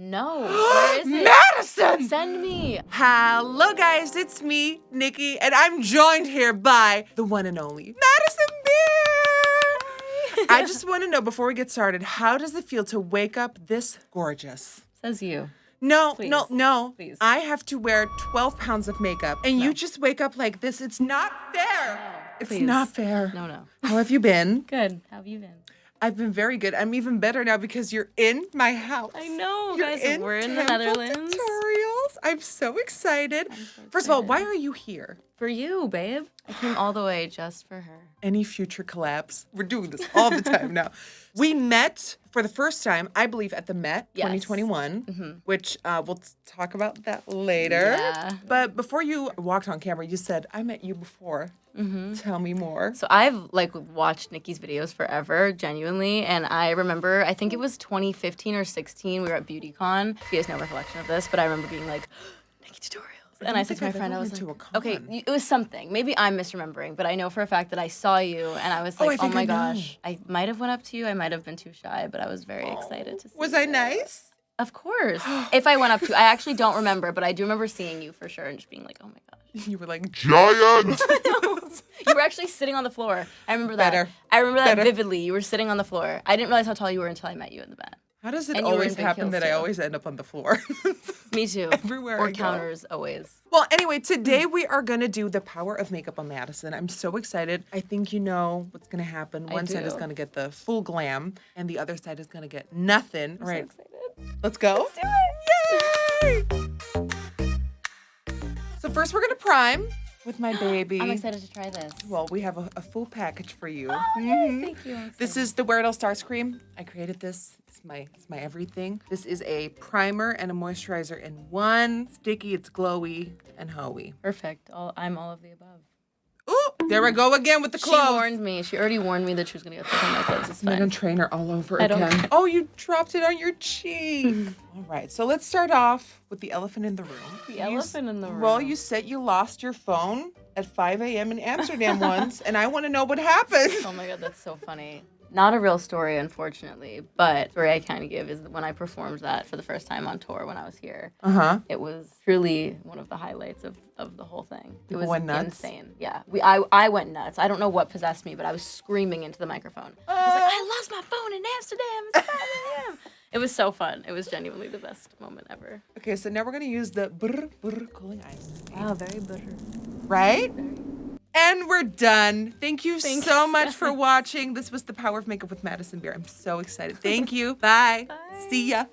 No. Where is it? Madison! Send me. Hello, guys. It's me, Nikki, and I'm joined here by the one and only Madison Beer. I just want to know, before we get started, how does it feel to wake up this gorgeous? Says you. No, Please. no. Please. I have to wear 12 pounds of makeup, and you just wake up like this. It's not fair. No. It's Please. not fair. No. How have you been? Good. How have you been? I've been very good. I'm even better now because you're in my house. I know, You're guys. We're in the Untitled Netherlands. Tutorials. I'm so excited. First of all, why are you here? For you, babe. I came all the way just for her. Any future collabs? We're doing this all the time now. We met for the first time, I believe, at the Met 2021, which we'll talk about that later. Yeah. But before you walked on camera, you said, I met you before. Tell me more. So I've watched Nikki's videos forever, genuinely, and I remember, I think it was 2015 or 16, we were at BeautyCon. She has no recollection of this, but I remember being like, NikkieTutorials. And I said to my friend, I was like, okay, it was something. Maybe I'm misremembering, but I know for a fact that I saw you, and I was like, oh my gosh. I might have went up to you, I might have been too shy, but I was very excited to see you. Was I nice? Of course. If I went up to you, I actually don't remember, but I do remember seeing you for sure and just being like, oh my gosh. You were like, giant! You were actually sitting on the floor. I remember that. I remember that vividly. You were sitting on the floor. I didn't realize how tall you were until I met you in the bed. How does it always happen that I always end up on the floor? Me too. Everywhere or I go. counters, always. Well, anyway, today we are going to do the power of makeup on Madison. I'm so excited. I think you know what's going to happen. One side is going to get the full glam, and the other side is going to get nothing. I'm so excited. Let's go. Let's do it. Yay! So first we're going to prime with my baby. I'm excited to try this. Well, we have a full package for you. Thank you. This is the Where It All Starts cream. I created this. It's my everything. This is a primer and a moisturizer in one. Sticky, it's glowy and hoey. Perfect. I'm all of the above. Ooh, there we go again with the clothes. She warned me. She already warned me that she was going to get stuck on my clothes. It's I'm fine. gonna train her all over again. Oh, you dropped it on your cheek. All right, so let's start off with the elephant in the room. The elephant in the room. Well, you said you lost your phone at 5 a.m. in Amsterdam once, and I want to know what happened. Oh my God, that's so funny. Not a real story, unfortunately, but the story I can give is when I performed that for the first time on tour when I was here. It was truly one of the highlights of the whole thing. It was insane. Yeah, I went nuts. I don't know what possessed me, but I was screaming into the microphone. I was like, I lost my phone in Amsterdam. It's 5 a.m. It was so fun. It was genuinely the best moment ever. Okay, so now we're gonna use the cooling ice. Wow, very butter. Right? And we're done. Thank you so much for watching. This was The Power of Makeup with Madison Beer. I'm so excited. Thank you. Bye. Bye. See ya.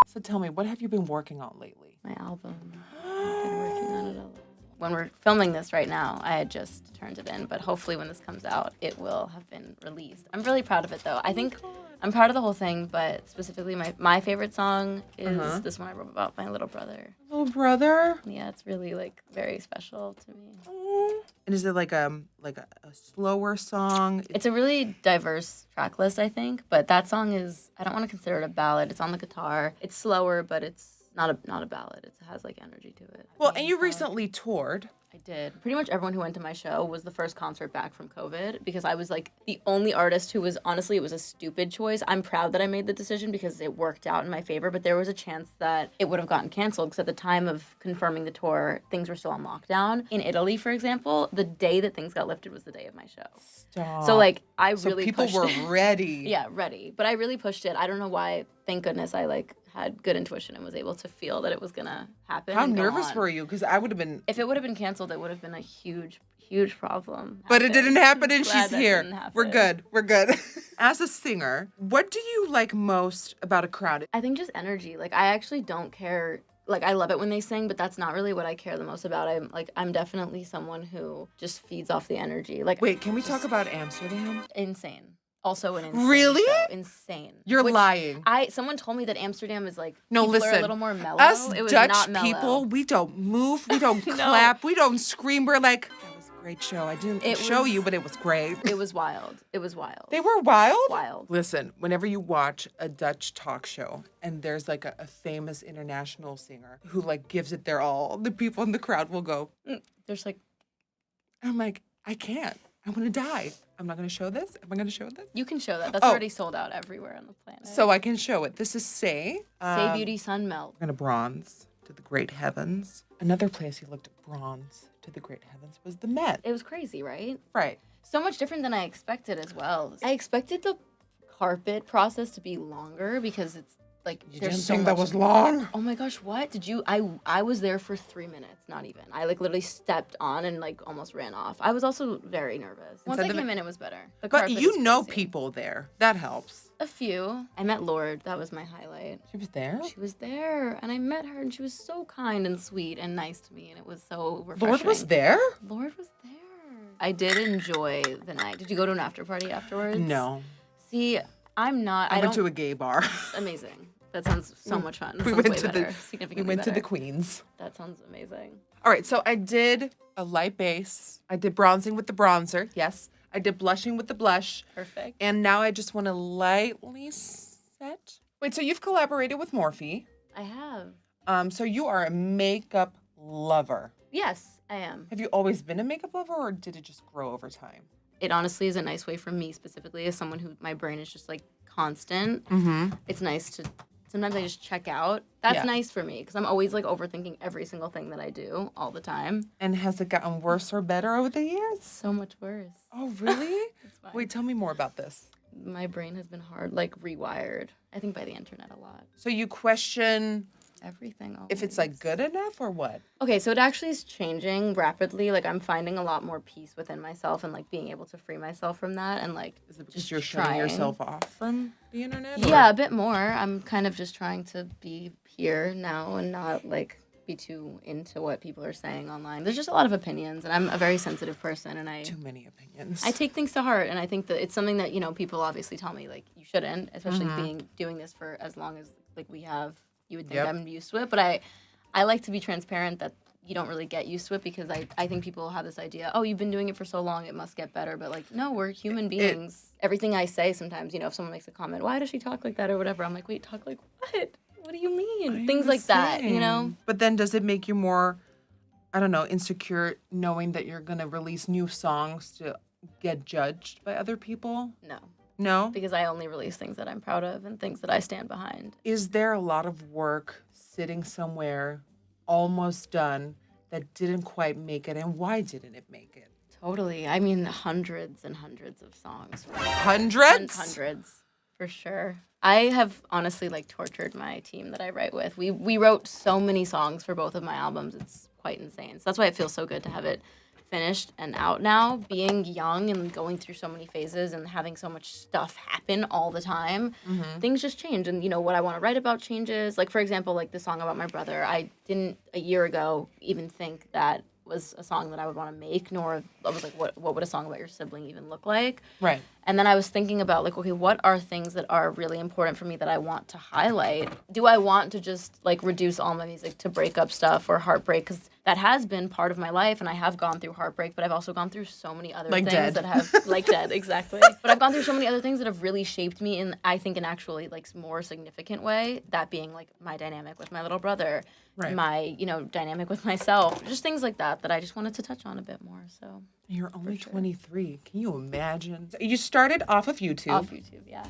So tell me, what have you been working on lately? My album. I've been working on it a lot. When we're filming this right now, I had just turned it in, but hopefully when this comes out, it will have been released. I'm really proud of it, though. I think I'm proud of the whole thing, but specifically my favorite song is this one I wrote about my little brother. Little brother? Yeah, it's really, very special to me. And is it like a slower song? It's a really diverse track list, I think, but that song is, I don't want to consider it a ballad. It's on the guitar. It's slower, but it's not a ballad. It has energy to it. Well, and you recently toured. I did. Pretty much everyone who went to my show was the first concert back from COVID because I was the only artist who was, honestly, it was a stupid choice. I'm proud that I made the decision because it worked out in my favor, but there was a chance that it would have gotten canceled because at the time of confirming the tour, things were still on lockdown. In Italy, for example, the day that things got lifted was the day of my show. Stop. So I really people pushed were it. ready. Yeah, ready. But I really pushed it. I don't know why. Thank goodness I had good intuition and was able to feel that it was gonna happen. How nervous were you? Because I would have been. If it would have been canceled, it would have been a huge problem. But it didn't happen, and she's here. We're good. As a singer, what do you like most about a crowd? I think just energy. I actually don't care. I love it when they sing, but that's not really what I care the most about. I'm definitely someone who just feeds off the energy. Wait, can we talk about Amsterdam? Insane. Also an insane Really? show. Insane. You're lying. Someone told me that Amsterdam is no, people listen, are a little more mellow. Us it was Dutch not mellow. people, we don't move, we don't clap, we don't scream. We're like, that was a great show. I didn't show you, but it was great. It was wild. It was wild. They were wild? Wild. Listen, whenever you watch a Dutch talk show and there's a famous international singer who gives it their all, the people in the crowd will go. There's I'm like, I can't. I want to die. I'm not going to show this. Am I going to show this? You can show that. That's already sold out everywhere on the planet. So I can show it. This is Say. Say Beauty Sun Melt. We're going to bronze to the great heavens. Another place you looked at bronze to the great heavens was the Met. It was crazy, right? Right. So much different than I expected as well. I expected the carpet process to be longer because it's like You there's didn't so think much. that was long? Oh my gosh, what? Did you I was there for 3 minutes, not even. I like literally stepped on and like almost ran off. I was also very nervous. Once I came in, it was better. The But carpet you is know crazy. people there. That helps. A few. I met Lord. That was my highlight. She was there? She was there, and I met her, and she was so kind and sweet and nice to me, and it was so refreshing. Lord was there? Lord was there. I did enjoy the night. Did you go to an after party afterwards? No. See, I'm not. I went to a gay bar. Amazing. That sounds so much fun. That We sounds went way to better. we Significantly went to better. the Queens. That sounds amazing. All right, so I did a light base. I did bronzing with the bronzer. Yes. I did blushing with the blush. Perfect. And now I just want to lightly set. Wait, so you've collaborated with Morphe. I have. So you are a makeup lover. Yes, I am. Have you always been a makeup lover, or did it just grow over time? It honestly is a nice way for me specifically as someone who my brain is just like constant. Mm-hmm. It's nice to sometimes I just check out. That's Yeah. nice for me because I'm always like overthinking every single thing that I do all the time. And has it gotten worse or better over the years? So much worse. Oh, really? It's fine. Wait, tell me more about this. My brain has been like rewired. I think by the internet a lot. So you question Everything. if it's always. like good enough or what? Okay, so it actually is changing rapidly. Like I'm finding a lot more peace within myself and like being able to free myself from that and like Is it because just you're shutting trying. yourself off from the internet? or- Yeah, a bit more. I'm kind of just trying to be here now and not like be too into what people are saying online. There's just a lot of opinions and I'm a very sensitive person and I Too many opinions. take things to heart and I think that it's something that, you know, people obviously tell me like you shouldn't, especially doing this for as long as like we have. You would think Yep. I'm used to it, but I like to be transparent that you don't really get used to it because I think people have this idea, oh, you've been doing it for so long, it must get better. But like, no, we're human beings. Everything I say sometimes, you know, if someone makes a comment, why does she talk like that or whatever? I'm like, wait, talk like what? What do you mean? Things like that, you know? But then does it make you more, I don't know, insecure knowing that you're going to release new songs to get judged by other people? No, No? because I only release things that I'm proud of and things that I stand behind. Is there a lot of work sitting somewhere almost done that didn't quite make it? And why didn't it make it? Totally. I mean, hundreds and hundreds of songs. Hundreds? Hundreds, for sure. I have honestly like tortured my team that I write with. We wrote so many songs for both of my albums. It's quite insane. So that's why it feels so good to have it finished and out now. Being young and going through so many phases and having so much stuff happen all the time, things just change. And you know what I want to write about changes. Like for example, like the song about my brother. I didn't a year ago even think that was a song that I would want to make, nor I was like, what would a song about your sibling even look like? Right. And then I was thinking about like, okay, what are things that are really important for me that I want to highlight? Do I want to just like reduce all my music to breakup stuff or heartbreak? Because that has been part of my life and I have gone through heartbreak, but I've also gone through so many other Like things Dead. that have, like Dead, exactly. But I've gone through so many other things that have really shaped me in, I think, an actually like more significant way. That being like my dynamic with my little brother, Right. my, you know, dynamic with myself, just things like that that I just wanted to touch on a bit more, so. You're only 23. Can you imagine? You started off of YouTube. Off YouTube, yeah.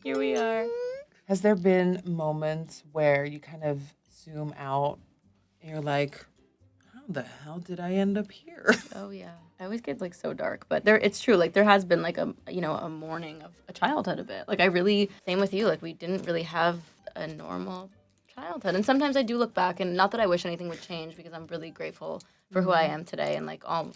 Here we are. Has there been moments where you kind of zoom out and you're like, how the hell did I end up here? Oh yeah. I always get like so dark, but it's true. Like there has been like a mourning of a childhood a bit. Like I really, same with you. Like we didn't really have a normal childhood, and sometimes I do look back, and not that I wish anything would change because I'm really grateful for who I am today and like all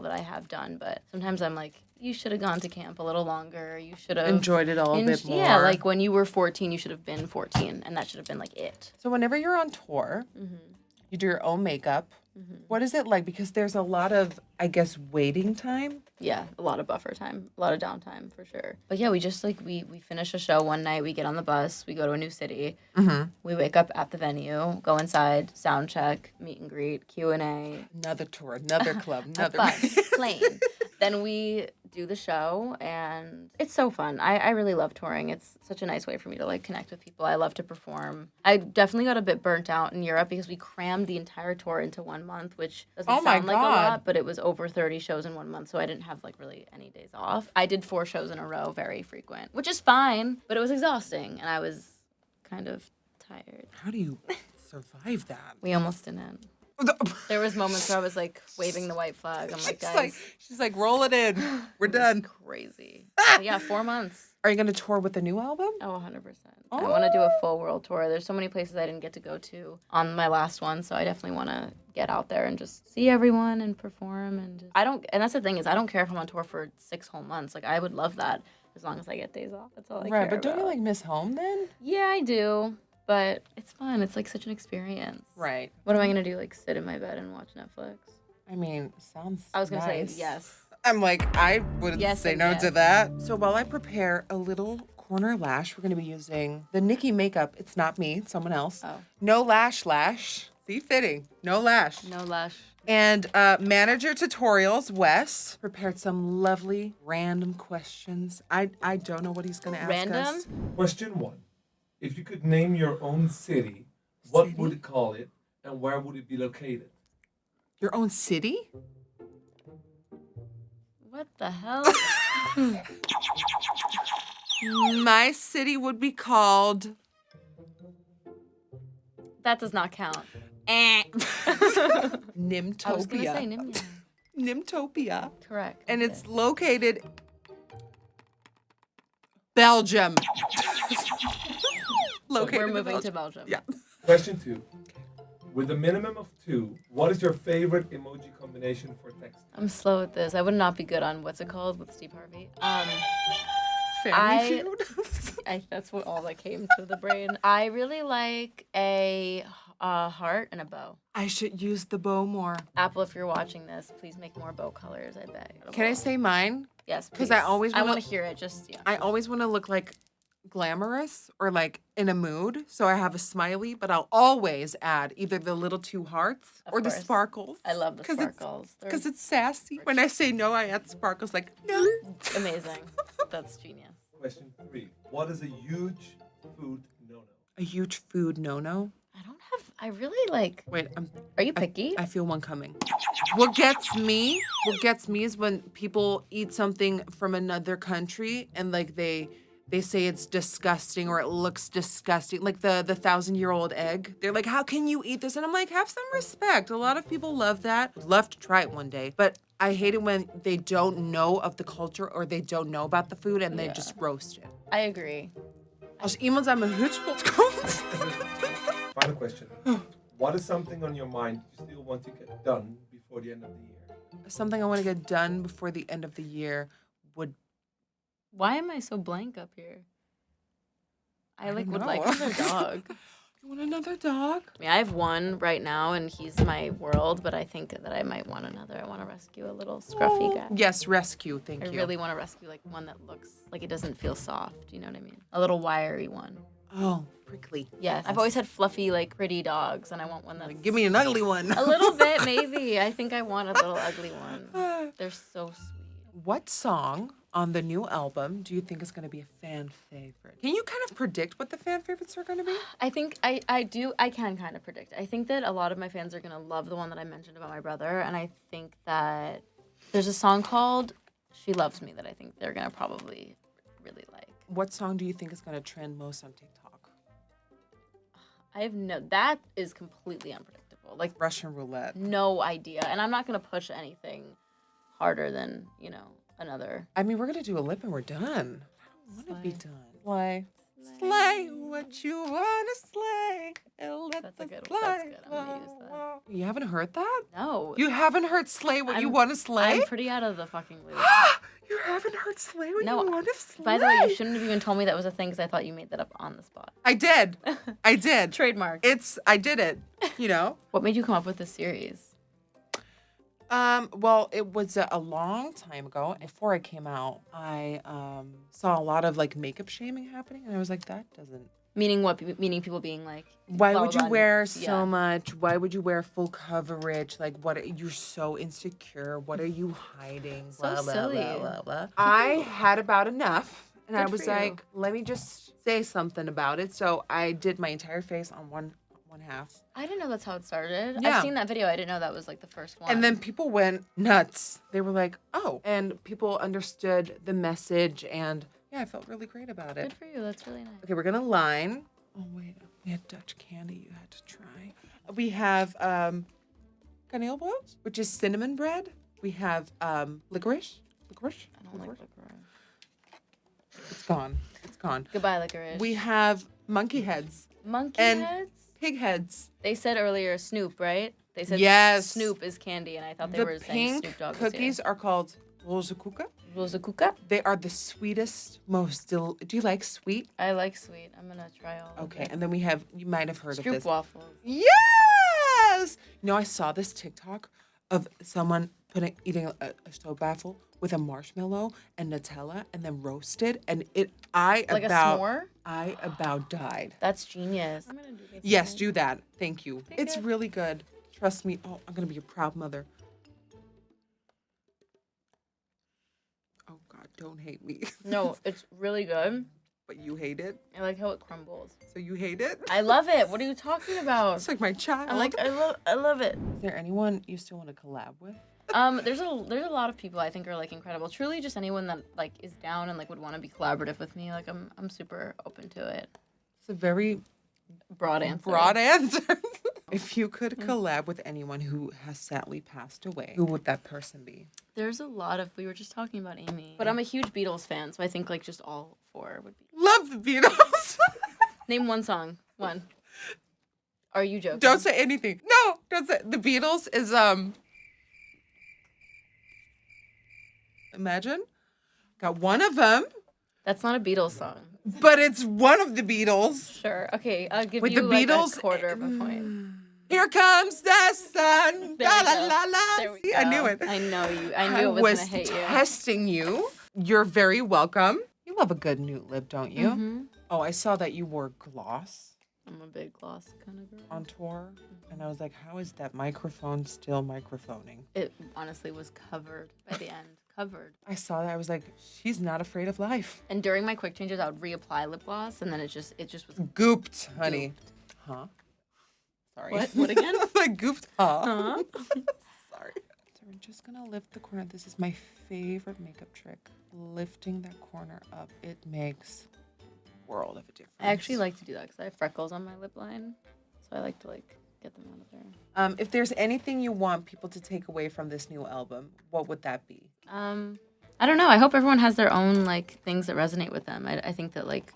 that I have done. But sometimes I'm like, you should have gone to camp a little longer. You should have Enjoyed it all a bit more. Yeah, like when you were 14, you should have been 14, and that should have been like it. So whenever you're on tour, you do your own makeup. What is it like? Because there's a lot of, I guess, waiting time. Yeah, a lot of buffer time, a lot of downtime for sure. But yeah, we just like we finish a show one night, we get on the bus, we go to a new city, we wake up at the venue, go inside, sound check, meet and greet, Q&A, Another tour, another club, another bus, plane. Then we do the show, and it's so fun. I really love touring. It's such a nice way for me to like connect with people. I love to perform. I definitely got a bit burnt out in Europe because we crammed the entire tour into 1 month, which doesn't sound like a lot, but it was over 30 shows in 1 month, so I didn't have like really any days off. I did 4 shows in a row, very frequent, which is fine, but it was exhausting, and I was kind of tired. How do you survive that? We almost didn't. There was moments where I was like waving the white flag. I'm like, guys, she's like, roll it in. We're done. Crazy. But yeah, 4 months. Are you gonna tour with the new album? Oh, 100%. I want to do a full world tour. There's so many places I didn't get to go to on my last one, so I definitely want to get out there and just see everyone and perform. And and that's the thing is, I don't care if I'm on tour for 6 whole months. Like, I would love that as long as I get days off. That's all I care about. Right, but don't you like miss home then? Yeah, I do. But it's fun. It's like such an experience. Right. What am I going to do? Like sit in my bed and watch Netflix? I mean, sounds I was going to nice. say yes. I'm like, I wouldn't say no yes. to that. So while I prepare a little corner lash, we're going to be using the Nikkie makeup. It's not me, it's someone else. Oh. No lash. See, fitting. No lash. No lash. And Manager Tutorials, Wes, prepared some lovely random questions. I don't know what he's going to ask us. Question 1. If you could name your own city, what would it call it, and where would it be located? Your own city? What the hell? My city would be called... That does not count. Nimtopia. I was going to say Nimya. Nimtopia. Correct. And it's located... Belgium. We're moving to Belgium. Yeah. Question 2. With a minimum of 2, what is your favorite emoji combination for text? I'm slow at this. I would not be good on what's it called with Steve Harvey. Family Feud. That's what all that came to the brain. I really like a heart and a bow. I should use the bow more. Apple, if you're watching this, please make more bow colors. I beg. Can I say mine? Yes, because I always want to hear it. Just yeah. I always want to look like glamorous or like in a mood, so I have a smiley, but I'll always add either the little 2 hearts or the sparkles. I love the sparkles because it's sassy. When I say no, I add sparkles. Like no. Amazing. That's genius. Question 3. What is a huge food no-no? A huge food no-no? I really like... Wait, are you picky? I feel one coming. What gets me is when people eat something from another country and like they say it's disgusting or it looks disgusting. Like the 1,000-year-old egg. They're like, how can you eat this? And I'm like, have some respect. A lot of people love that. Would love to try it one day. But I hate it when they don't know of the culture or they don't know about the food and they just roast it. I agree. Als iemand aan mijn hutspot komt... Final question. What is something on your mind you still want to get done before the end of the year? Something I want to get done before the end of the year would... Why am I so blank up here? I would like another dog. You want another dog? I mean, I have one right now, and he's my world, but I think that I might want another. I want to rescue a little scruffy guy. Yes, rescue. Thank you. I really want to rescue like one that looks like it doesn't feel soft. You know what I mean? A little wiry one. Oh, prickly. Yes. I've always had fluffy, like, pretty dogs, and I want one that's... Give me an ugly one. A little bit, maybe. I think I want a little ugly one. They're so sweet. What song on the new album do you think is going to be a fan favorite? Can you kind of predict what the fan favorites are going to be? I think I can kind of predict. I think that a lot of my fans are going to love the one that I mentioned about my brother, and I think that there's a song called She Loves Me that I think they're going to probably really like. What song do you think is going to trend most on TikTok? That is completely unpredictable. Like Russian roulette. No idea. And I'm not going to push anything harder than, another. I mean, we're going to do a lip and we're done. I don't want to be done. Slay what you want to slay. That's good. That's good. I'm going to use that. You haven't heard that? No. You haven't heard slay what you want to slay? I'm pretty out of the fucking loop. You haven't heard slay what you want to slay? By the way, you shouldn't have even told me that was a thing because I thought you made that up on the spot. I did. Trademark. I did it, What made you come up with this series? Well, it was a long time ago. Before I came out, I saw a lot of like makeup shaming happening, and I was like, that doesn't Meaning what? Meaning people being like, Why blah, would blah, you blah. wear so much? Why would you wear full coverage? Like, you're so insecure. What are you hiding? So Blah, blah, silly. blah, blah, blah. I had about enough. And I Good was for you. like, let me just say something about it. So I did my entire face on one half. I didn't know that's how it started. Yeah. I've seen that video. I didn't know that was like the first one. And then people went nuts. They were like, oh. And people understood the message. And yeah, I felt really great about it. Good for you. That's really nice. Okay, we're going to line. Oh, wait. We had Dutch candy you had to try. We have kaneelbrood, which is cinnamon bread. We have licorice. Licorice? I don't like licorice. It's gone. It's gone. Goodbye, licorice. We have monkey heads. Monkey and heads? Pig heads. They said earlier Snoop, right? They said Yes. Snoop is candy, and I thought they The were saying pink Snoop Dogg cookies are called rozenkoeken. was here. Rozenkoeken? They are the sweetest, most Do you like sweet? I like sweet. I'm gonna try all of Okay, it. and then we have, you might have heard of Stroop this. waffles. Yes! You know, I saw this TikTok of someone eating a stroopwafel with a marshmallow and Nutella and then roasted, and Like a s'more? I about died. That's genius. I'm gonna do this. Yes, tonight. do that. Thank you. Take It's it. really good. Trust me. Oh, I'm gonna be a proud mother. Oh God, don't hate me. No, it's really good. But you hate it? I like how it crumbles. So you hate it? I love it. What are you talking about? It's like my child. I'm like, I love it. Is there anyone you still want to collab with? There's a lot of people I think are like incredible. Truly, just anyone that like is down and like would want to be collaborative with me. Like I'm super open to it. It's a very Broad answer. broad answer. If you could collab with anyone who has sadly passed away, who would that person be? There's a lot of. We were just talking about Amy, but I'm a huge Beatles fan, so I think like just all four would be. Love the Beatles. Name one song. One. Are you joking? Don't say anything. No, don't say. The Beatles is Imagine. Got one of them, That's not a Beatles song. but it's one of the Beatles. Sure. Okay, I'll give With you the like Beatles, a quarter of a point. Here comes the sun. There La we la go. la la. There we See, I go. knew it. I know you. I knew it was was gonna hit you. testing you. You're very welcome. You love a good nude lip, don't you? Mm-hmm. Oh, I saw that you wore gloss I'm a big gloss kind of girl. on tour, and I was like, how is that microphone still microphoning? It honestly was covered by the end. Covered. I saw that. I was like, she's not afraid of life. And during my quick changes, I would reapply lip gloss, and then it just was. Gooped, honey. Huh? Sorry. What? What again? Like gooped, huh? Huh? Sorry. So we're just gonna lift the corner. This is my favorite makeup trick. Lifting that corner up. It makes a world of a difference. I actually like to do that because I have freckles on my lip line, so I like to like get them out of there. If there's anything you want people to take away from this new album, what would that be? I don't know. I hope everyone has their own like things that resonate with them. I think that like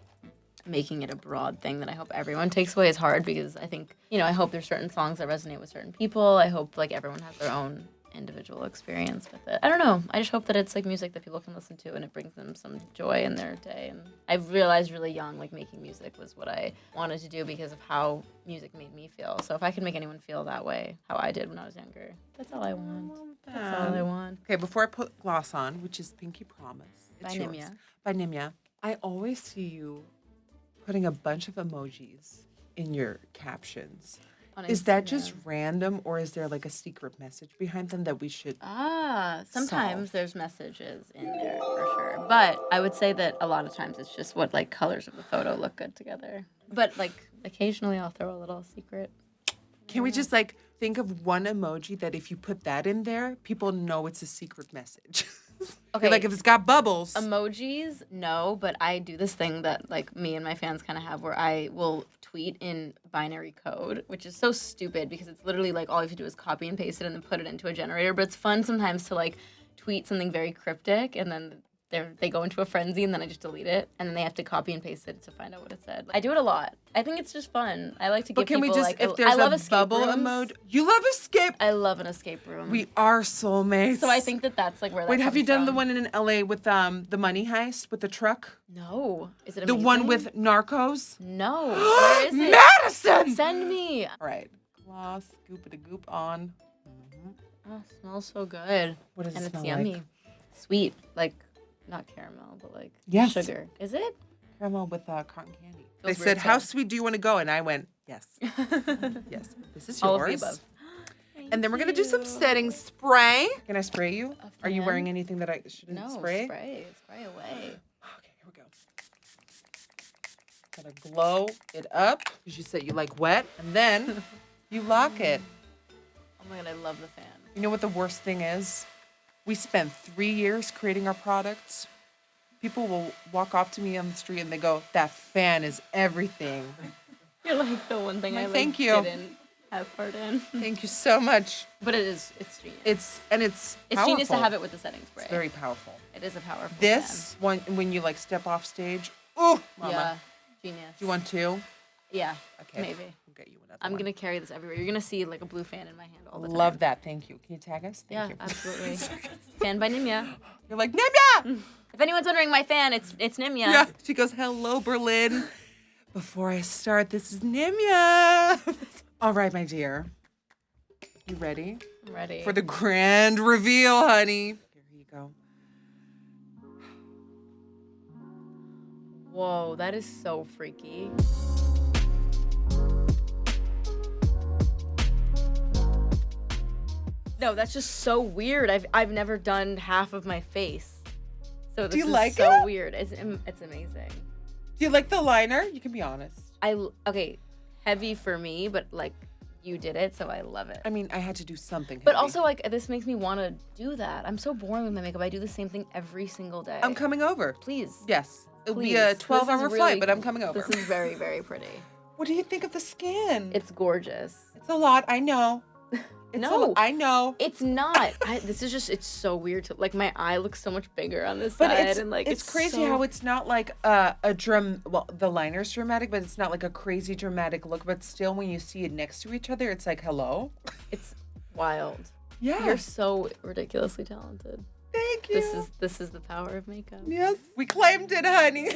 making it a broad thing that I hope everyone takes away is hard because I think, I hope there's certain songs that resonate with certain people. I hope like everyone has their own individual experience with it. I don't know. I just hope that it's like music that people can listen to and it brings them some joy in their day. And I realized really young, like making music was what I wanted to do because of how music made me feel. So if I can make anyone feel that way, how I did when I was younger, that's all I want. That's all I want. Okay, before I put gloss on, which is Pinky Promise. It's By yours. Nimya. By Nimya. I always see you putting a bunch of emojis in your captions. On Is that just Instagram. random, or is there like a secret message behind them that we should? Sometimes Solve. there's messages in there for sure. But I would say that a lot of times it's just what like colors of the photo look good together. But like occasionally I'll throw a little secret. Can we just like think of one emoji that if you put that in there, people know it's a secret message? Okay. Like if it's got bubbles. Emojis, no, but I do this thing that like me and my fans kind of have where I will tweet in binary code, which is so stupid because it's literally like all you have to do is copy and paste it and then put it into a generator. But it's fun sometimes to like tweet something very cryptic and then they go into a frenzy and then I just delete it and then they have to copy and paste it to find out what it said. I do it a lot. I think it's just fun. I like to give But can we people just, like if there's I love a escape bubble rooms. emoji? You love escape. I love an escape room. We are soulmates. So I think that's like where that Wait, have you comes done the from. one in LA with the money heist with the truck? No. Is it The amazing? one with Narcos? No. Where is it? Madison! Send me. All right. Gloss, goopity goop on. Oh, it smells so good. What does And it it's smell yummy. like? Sweet. Like, not caramel, but like Yes. sugar. Is it? caramel with cotton candy. They Feels said, weird, how too. sweet do you want to go? And I went, yes. Yes. This is yours. All of the above. And then we're going to do some setting spray. Can I spray you? A Are you fan? wearing anything that I shouldn't No, spray? spray away. Okay, here we go. Gotta glow it up because you said you like wet, and then you lock it. Oh my god, I love the fan. You know what the worst thing is? We spent 3 years creating our products. People will walk up to me on the street and they go, "That fan is everything." You're like the one thing I like, Thank you. didn't have part in. Thank you so much. But it's genius. It's It's genius to powerful. have it with the setting spray. It's very powerful. It is a powerful This one, when you like step off stage, oh, fan. mama. Yeah, genius. Do you want two? Yeah, Okay. maybe. We'll get you another I'm one. gonna carry this everywhere. You're gonna see like a blue fan in my hand all the time. Love that. Thank you. Can you tag us? Yeah, Thank you. absolutely. Fan by Nimya. You're like, Nimya! If anyone's wondering my fan, it's Nimya. Yeah. She goes, hello, Berlin. Before I start, this is Nimya. All right, my dear. You ready? I'm ready. For the grand reveal, honey. Here you go. Whoa, that is so freaky. No, that's just so weird. I've never done half of my face. So this you is like so it? weird. It's amazing. Do you like the liner? You can be honest. Okay, heavy for me, but like you did it, so I love it. I mean, I had to do something. But heavy. also like this makes me want to do that. I'm so boring with my makeup. I do the same thing every single day. I'm coming over. Please. Yes. It'll be Please. a This is 12-hour really- flight, but I'm coming over. This is very, very pretty. What do you think of the skin? It's gorgeous. It's a lot. I know. It's No. I know. It's not. This is just, it's so weird to, like, my eye looks so much bigger on this But side. it's, and, like, it's crazy so- how it's not like well, the liner's dramatic, but it's not like a crazy dramatic look. But still, when you see it next to each other, it's like, hello? It's wild. Yeah. You're so ridiculously talented. Thank you. This is the power of makeup. Yes. We claimed it, honey.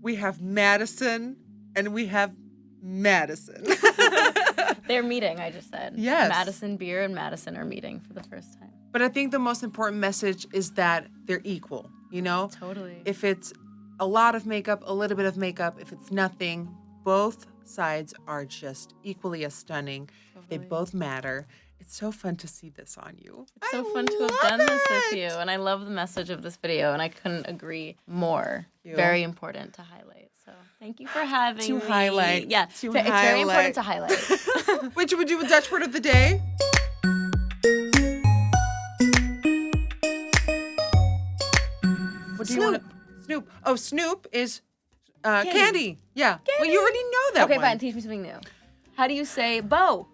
We have Madison and we have Madison. They're meeting, I just said. Yes. Madison Beer and Madison are meeting for the first time. But I think the most important message is that they're equal, you know? Totally. If it's a lot of makeup, a little bit of makeup, if it's nothing, both sides are just equally as stunning. They Totally. both matter. It's so fun to see this on you. It's so I fun to have love done this with it. you. And I love the message of this video, and I couldn't agree more. You. Very important to highlight. So thank you for having To me. highlight. Yeah, To it's very highlight. important to highlight. Which would you do a Dutch word of the day? What do you want? Snoop. Oh, Snoop is candy. Yeah. Well, you already know that Okay, one. fine. Teach me something new. How do you say bow?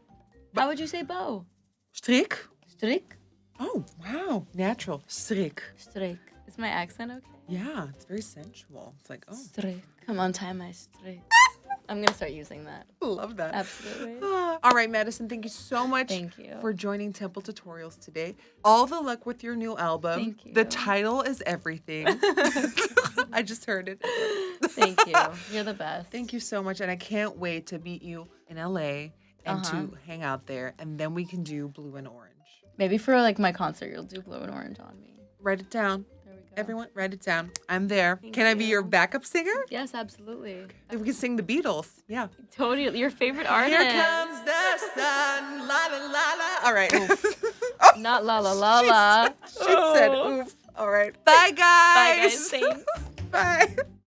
How would you say bow? Strik. Strik? Oh, wow. Natural. Strik. Strik. Is my accent okay? Yeah, it's very sensual. It's like, oh, Strik. Come on, tie my strik. I'm going to start using that. I love that. Absolutely. All right, Madison, thank you so much Thank you. for joining Temple Tutorials today. All the luck with your new album. Thank you. The title is everything. I just heard it. Thank you. You're the best. Thank you so much, and I can't wait to meet you in LA and to hang out there, and then we can do blue and orange. Maybe for like my concert, you'll do blue and orange on me. Write it down. There we go. Everyone, write it down. I'm there. Thank Can I be you. your backup singer? Yes, absolutely. If we can sing the Beatles. Yeah. Totally. Your favorite artist. Here comes the sun. La la la la. All right. Not la la la la. She said oof. All right. Bye, guys. Bye, guys. Thanks. Bye.